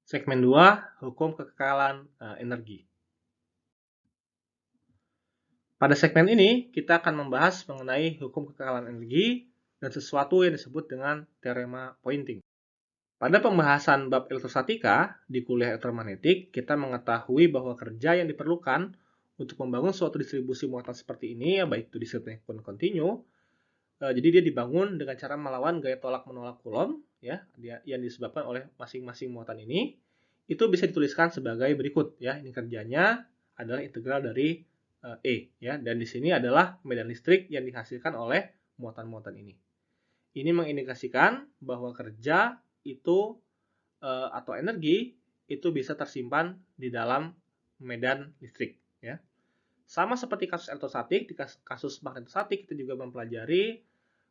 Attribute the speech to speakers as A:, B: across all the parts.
A: Segmen 2, hukum kekekalan energi. Pada segmen ini, kita akan membahas mengenai hukum kekekalan energi dan sesuatu yang disebut dengan teorema Poynting. Pada pembahasan bab elektrostatika di kuliah elektromagnetik, kita mengetahui bahwa kerja yang diperlukan untuk membangun suatu distribusi muatan seperti ini, ya baik itu discrete maupun kontinu, jadi dia dibangun dengan cara melawan gaya tolak menolak Coulomb, ya, yang disebabkan oleh masing-masing muatan ini, itu bisa dituliskan sebagai berikut, ya. Ini kerjanya adalah integral dari E, ya, dan di sini adalah medan listrik yang dihasilkan oleh muatan-muatan ini. Ini mengindikasikan bahwa kerja itu atau energi itu bisa tersimpan di dalam medan listrik, ya. Sama seperti kasus elektrostatik, di kasus magnetostatik kita juga mempelajari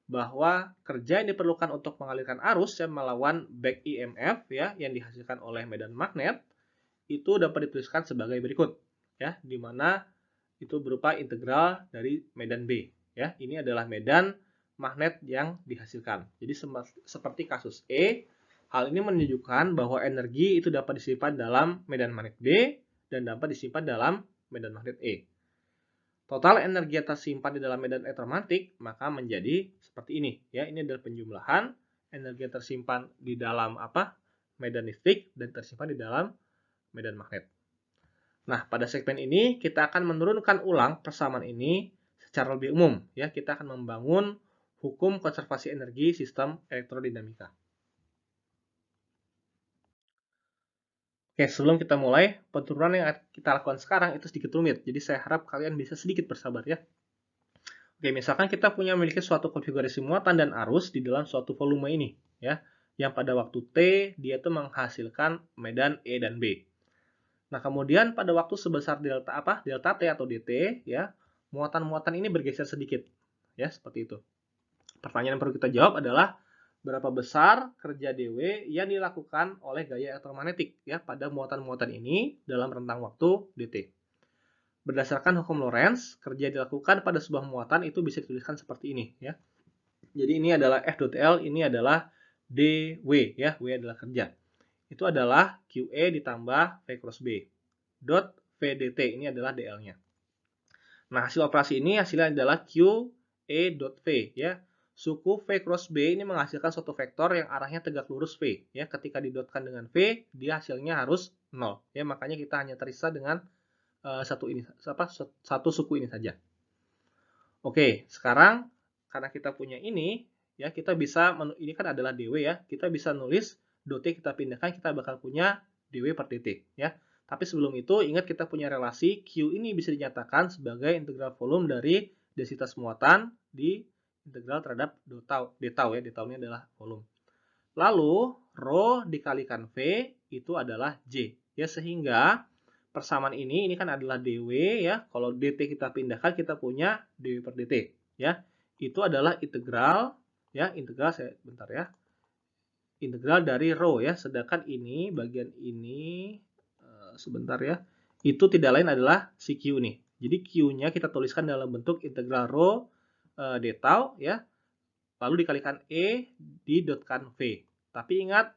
A: bahwa kerja yang diperlukan untuk mengalirkan arus yang melawan back EMF, ya, yang dihasilkan oleh medan magnet itu dapat dituliskan sebagai berikut, ya, di mana itu berupa integral dari medan B, ya. Ini adalah medan magnet yang dihasilkan. Jadi seperti kasus E, hal ini menunjukkan bahwa energi itu dapat disimpan dalam medan magnet B dan dapat disimpan dalam medan magnet E. Total energi yang tersimpan di dalam medan elektromagnetik maka menjadi seperti ini, ya. Ini adalah penjumlahan energi yang tersimpan di dalam medan listrik dan tersimpan di dalam medan magnet. Nah, pada segmen ini kita akan menurunkan ulang persamaan ini secara lebih umum, ya. Kita akan membangun hukum konservasi energi sistem elektrodinamika. Oke, sebelum kita mulai, penurunan yang kita lakukan sekarang itu sedikit rumit. Jadi saya harap kalian bisa sedikit bersabar, ya. Oke, misalkan kita memiliki suatu konfigurasi muatan dan arus di dalam suatu volume ini, ya, yang pada waktu T dia itu menghasilkan medan E dan B. Nah, kemudian pada waktu sebesar delta T atau dt, ya, muatan-muatan ini bergeser sedikit, ya, seperti itu. Pertanyaan yang perlu kita jawab adalah berapa besar kerja dW yang dilakukan oleh gaya elektromagnetik, ya, pada muatan-muatan ini dalam rentang waktu dt. Berdasarkan hukum Lorentz, kerja dilakukan pada sebuah muatan itu bisa dituliskan seperti ini, ya. Jadi ini adalah F.L, ini adalah dW, ya, W adalah kerja. Itu adalah QE ditambah V cross B. Dot VDT, ini adalah DL-nya. Nah, hasil operasi ini hasilnya adalah QE dot V, ya. Suku V cross B ini menghasilkan suatu vektor yang arahnya tegak lurus V, ya. Ketika didotkan dengan V, dia hasilnya harus 0, ya. Makanya kita hanya tersisa dengan satu suku ini saja. Oke, sekarang karena kita punya ini, ya, kita bisa, ini kan adalah dW, ya. Kita bisa nulis dot kita pindahkan, kita bakal punya dW per dt, ya. Tapi sebelum itu, ingat kita punya relasi Q ini bisa dinyatakan sebagai integral volume dari densitas muatan di integral terhadap d tau, ya. D tau ini adalah volume. Lalu, rho dikalikan V itu adalah J, ya. Sehingga persamaan ini kan adalah dW, ya. Kalau dt kita pindahkan, kita punya dW per dt, ya. Itu adalah integral, ya. Integral dari rho, ya. Sedangkan ini bagian ini sebentar, ya. Itu tidak lain adalah si Q nih. Jadi Q-nya kita tuliskan dalam bentuk integral rho d tau, ya. Lalu dikalikan E didotkan V. Tapi ingat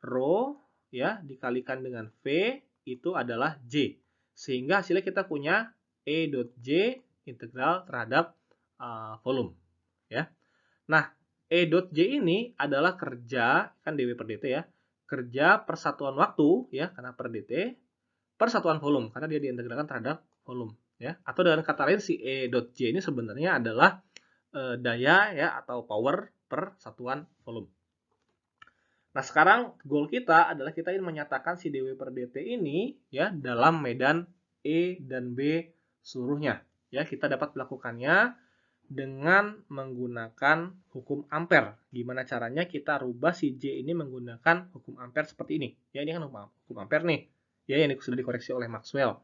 A: rho, ya, dikalikan dengan V itu adalah J. Sehingga hasilnya kita punya E dot J integral terhadap volume, ya. Nah, E dot J ini adalah kerja, kan dW per dt, ya. Kerja persatuan waktu, ya, karena per dt, persatuan volume, karena dia diintegralkan terhadap volume, ya. Atau dengan kata lain, si E dot J ini sebenarnya adalah daya, ya, atau power per satuan volume. Nah, sekarang goal kita adalah kita ingin menyatakan si dW per dt ini, ya, dalam medan E dan B seluruhnya. Ya, kita dapat melakukannya dengan menggunakan hukum ampere. Gimana caranya kita rubah si J ini menggunakan hukum ampere seperti ini. Ya, ini kan hukum ampere nih, ya, yang sudah dikoreksi oleh Maxwell.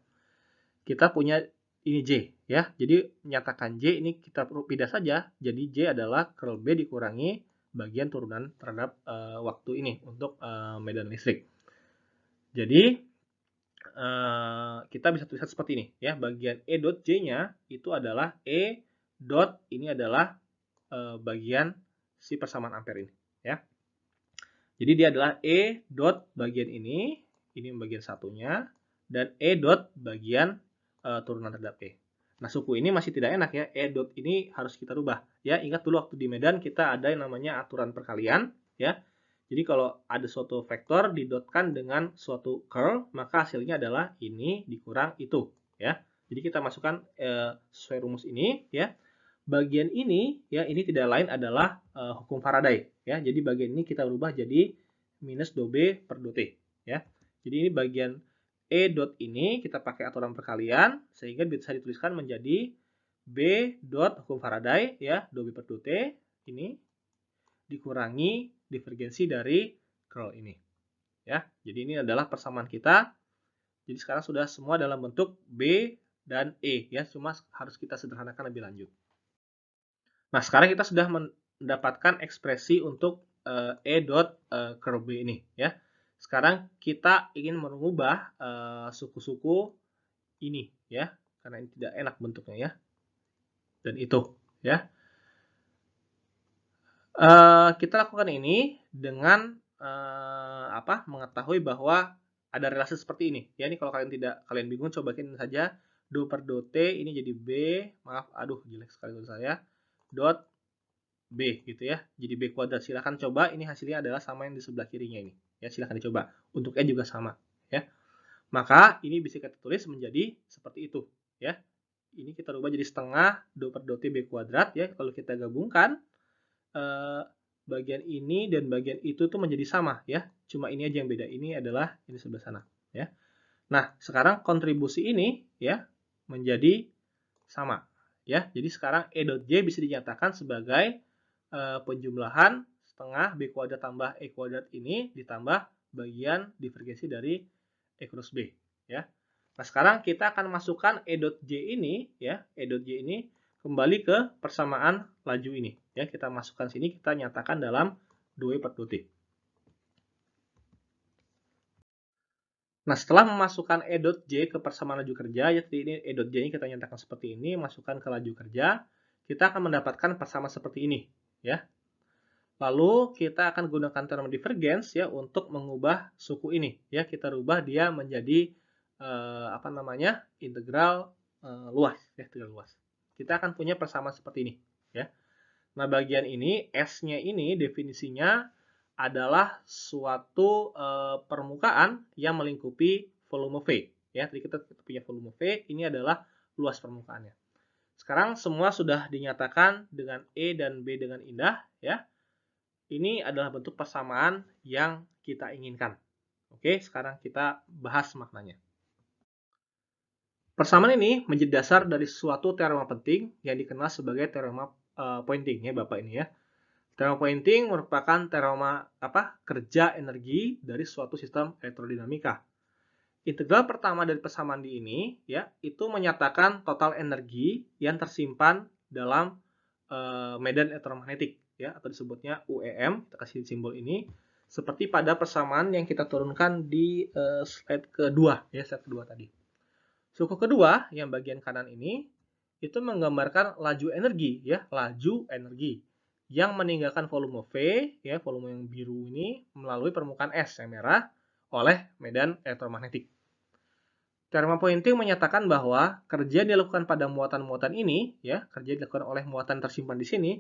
A: Kita punya ini J, ya. Jadi menyatakan J ini kita pindah saja. Jadi J adalah curl B dikurangi bagian turunan terhadap waktu ini untuk medan listrik. Jadi kita bisa tuliskan seperti ini, ya. Bagian E dot J-nya itu adalah E dot ini adalah bagian si persamaan ampere ini, ya. Jadi dia adalah E dot bagian ini, ini bagian satunya, dan E dot bagian turunan terhadap E. Nah, suku ini masih tidak enak ya, E dot ini harus kita rubah. Ya, ingat dulu waktu di Medan kita ada yang namanya aturan perkalian, ya. Jadi kalau ada suatu vektor didotkan dengan suatu curl, maka hasilnya adalah ini dikurang itu, ya. Jadi kita masukkan sesuai rumus ini, ya. Bagian ini, ya, ini tidak lain adalah hukum Faraday, ya. Jadi bagian ini kita rubah jadi minus dou B per dou T, ya. Jadi ini bagian E dot ini kita pakai aturan perkalian sehingga bisa dituliskan menjadi B dot hukum Faraday, ya, dou B per dou T ini dikurangi divergensi dari curl ini, ya. Jadi ini adalah persamaan kita. Jadi sekarang sudah semua dalam bentuk B dan E, ya, cuma harus kita sederhanakan lebih lanjut. Nah, sekarang kita sudah mendapatkan ekspresi untuk E dot curl B ini, ya. Sekarang kita ingin mengubah suku-suku ini, ya, karena ini tidak enak bentuknya, ya, dan itu, ya. Kita lakukan ini dengan mengetahui bahwa ada relasi seperti ini, ya. Ini kalau kalian bingung, coba bikin saja dou per dou T ini jadi B, maaf, aduh jelek sekali tulisan saya, dot B gitu ya. Jadi B kuadrat. Silahkan coba, ini hasilnya adalah sama yang di sebelah kirinya ini. Ya, silahkan dicoba. Untuk E juga sama, ya. Maka ini bisa kita tulis menjadi seperti itu, ya. Ini kita rubah jadi setengah dou per dou T B kuadrat, ya. Kalau kita gabungkan bagian ini dan bagian itu tuh menjadi sama, ya. Cuma ini aja yang beda. Ini adalah ini sebelah sana, ya. Nah, sekarang kontribusi ini, ya, menjadi sama, ya. Jadi sekarang E dot J bisa dinyatakan sebagai penjumlahan setengah B kuadrat tambah E kuadrat ini ditambah bagian divergensi dari E cross B, ya. Nah, sekarang kita akan masukkan E dot J ini, ya, E dot J ini kembali ke persamaan laju ini, ya. Kita masukkan sini, kita nyatakan dalam dou E per dou T. Nah, setelah memasukkan E dot J ke persamaan laju kerja, ya, ini E dot J ini kita nyatakan seperti ini, masukkan ke laju kerja, kita akan mendapatkan persamaan seperti ini, ya. Lalu kita akan gunakan teorema divergens, ya, untuk mengubah suku ini, ya. Kita rubah dia menjadi integral luas, ya, integral luas. Kita akan punya persamaan seperti ini, ya. Nah, bagian ini S-nya ini definisinya adalah suatu permukaan yang melingkupi volume V, ya. Jadi kita punya volume V, ini adalah luas permukaannya. Sekarang semua sudah dinyatakan dengan E dan B dengan indah, ya. Ini adalah bentuk persamaan yang kita inginkan. Oke, sekarang kita bahas maknanya. Persamaan ini menjadi dasar dari suatu teorema penting yang dikenal sebagai teorema Poynting, ya, Bapak ini, ya. Teorema Poynting merupakan teorema kerja energi dari suatu sistem elektrodinamika. Integral pertama dari persamaan ini, ya, itu menyatakan total energi yang tersimpan dalam medan elektromagnetik, ya, atau disebutnya UEM. Kita kasih simbol ini seperti pada persamaan yang kita turunkan di slide kedua, ya, slide kedua tadi. Suku kedua yang bagian kanan ini itu menggambarkan laju energi, ya, laju energi yang meninggalkan volume V, ya, volume yang biru ini melalui permukaan S yang merah oleh medan elektromagnetik. Teorema Poynting menyatakan bahwa kerja dilakukan pada muatan-muatan ini, ya, kerja dilakukan oleh muatan tersimpan di sini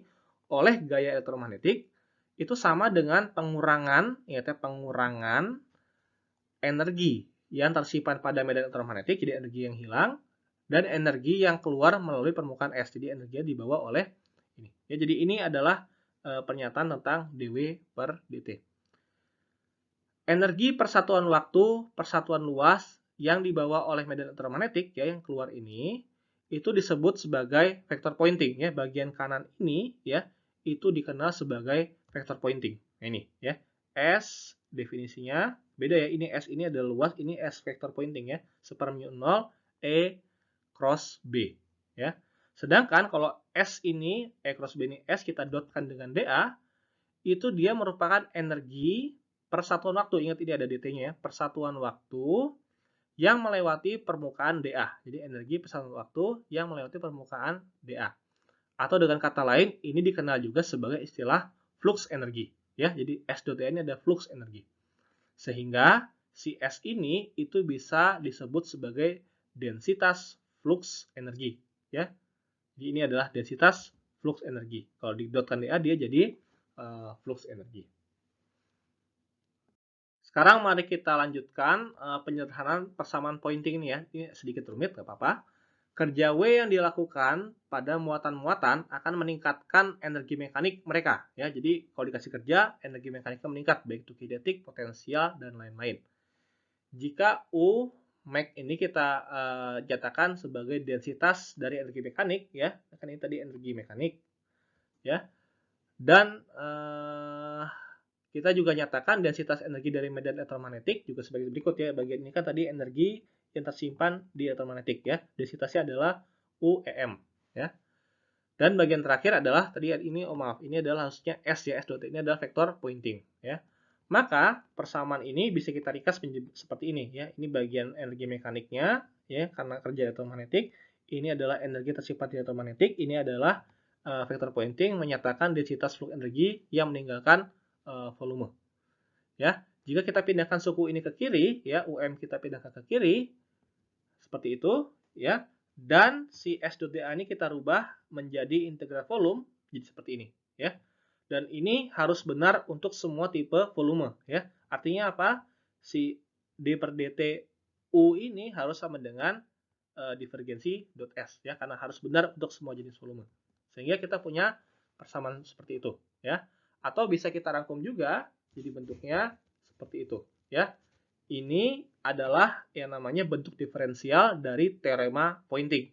A: oleh gaya elektromagnetik itu sama dengan pengurangan, yaitu pengurangan energi yang tersimpan pada medan elektromagnetik, jadi energi yang hilang, dan energi yang keluar melalui permukaan S, jadi energi yang dibawa oleh ini. Ya, jadi ini adalah pernyataan tentang dW per dt. Energi persatuan waktu, persatuan luas yang dibawa oleh medan elektromagnetik, ya, yang keluar ini itu disebut sebagai vektor Poynting, ya. Bagian kanan ini, ya, itu dikenal sebagai vektor Poynting. Nah, ini, ya. S definisinya beda, ya. Ini S ini adalah luas, ini S vektor Poynting, ya. Sepermu 0 E cross B, ya. Sedangkan kalau S ini E cross B ini S kita dotkan dengan dA, itu dia merupakan energi persatuan waktu. Ingat ini ada dt-nya, ya. Persatuan waktu yang melewati permukaan dA. Jadi energi persatuan waktu yang melewati permukaan dA. Atau dengan kata lain, ini dikenal juga sebagai istilah flux energi, ya. Jadi S dot dA ini ada flux energi. Sehingga si S ini itu bisa disebut sebagai densitas flux energi, ya. Jadi ini adalah densitas flux energi. Kalau didotkan dA dia jadi flux energi. Sekarang mari kita lanjutkan penyederhanaan persamaan pointing ini ya. Ini sedikit rumit, nggak apa-apa. Kerja W yang dilakukan pada muatan-muatan akan meningkatkan energi mekanik mereka. Ya, jadi kalau dikasih kerja, energi mekaniknya meningkat, baik itu kinetik, potensial, dan lain-lain. Jika U Max ini kita nyatakan sebagai densitas dari energi mekanik, ya, kan ini tadi energi mekanik, ya, dan kita juga nyatakan densitas energi dari medan elektromagnetik juga sebagai berikut ya. Bagian ini kan tadi energi yang tersimpan di elektromagnetik ya. Densitasnya adalah UEM ya. Dan bagian terakhir adalah tadi ini ini adalah harusnya S ya. S dot ini adalah vektor pointing ya. Maka persamaan ini bisa kita ringkas seperti ini ya. Ini bagian energi mekaniknya ya karena kerja elektromagnetik. Ini adalah energi tersimpan di elektromagnetik. Ini adalah vektor pointing menyatakan densitas flux energi yang meninggalkan volume. Ya, jika kita pindahkan suku ini ke kiri, ya UM kita pindahkan ke kiri, seperti itu, ya. Dan si S.dA ini kita rubah menjadi integral volume, jadi seperti ini, ya. Dan ini harus benar untuk semua tipe volume, ya. Artinya apa? Si D per dt U ini harus sama dengan divergensi dot S, ya, karena harus benar untuk semua jenis volume. Sehingga kita punya persamaan seperti itu, ya. Atau bisa kita rangkum juga jadi bentuknya seperti itu ya. Ini adalah yang namanya bentuk diferensial dari teorema pointing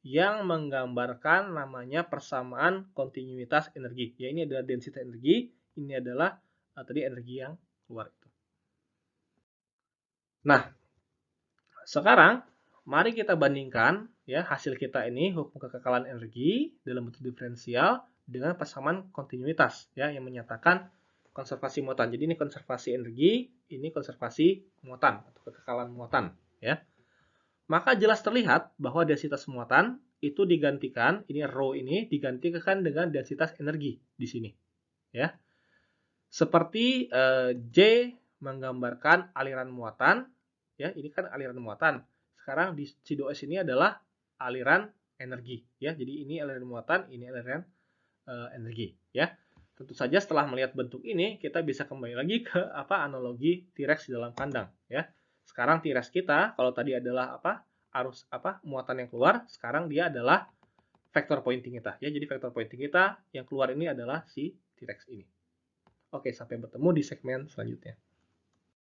A: yang menggambarkan namanya persamaan kontinuitas energi. Ya, ini adalah densitas energi, ini adalah tadi energi yang keluar itu. Nah, sekarang mari kita bandingkan ya hasil kita ini hukum kekekalan energi dalam bentuk diferensial dengan persamaan kontinuitas ya yang menyatakan konservasi muatan. Jadi ini konservasi energi, ini konservasi muatan atau kekekalan muatan ya. Maka jelas terlihat bahwa densitas muatan itu digantikan, ini rho ini digantikan dengan densitas energi di sini ya. Seperti J menggambarkan aliran muatan ya, ini kan aliran muatan. Sekarang di C2S ini adalah aliran energi ya. Jadi ini aliran muatan, ini aliran energi ya. Tentu saja setelah melihat bentuk ini, kita bisa kembali lagi ke analogi T-rex di dalam kandang ya. Sekarang T-rex kita kalau tadi adalah arus muatan yang keluar, sekarang dia adalah vektor pointing kita ya. Jadi vektor pointing kita yang keluar ini adalah si T-rex ini. Oke, sampai bertemu di segmen selanjutnya.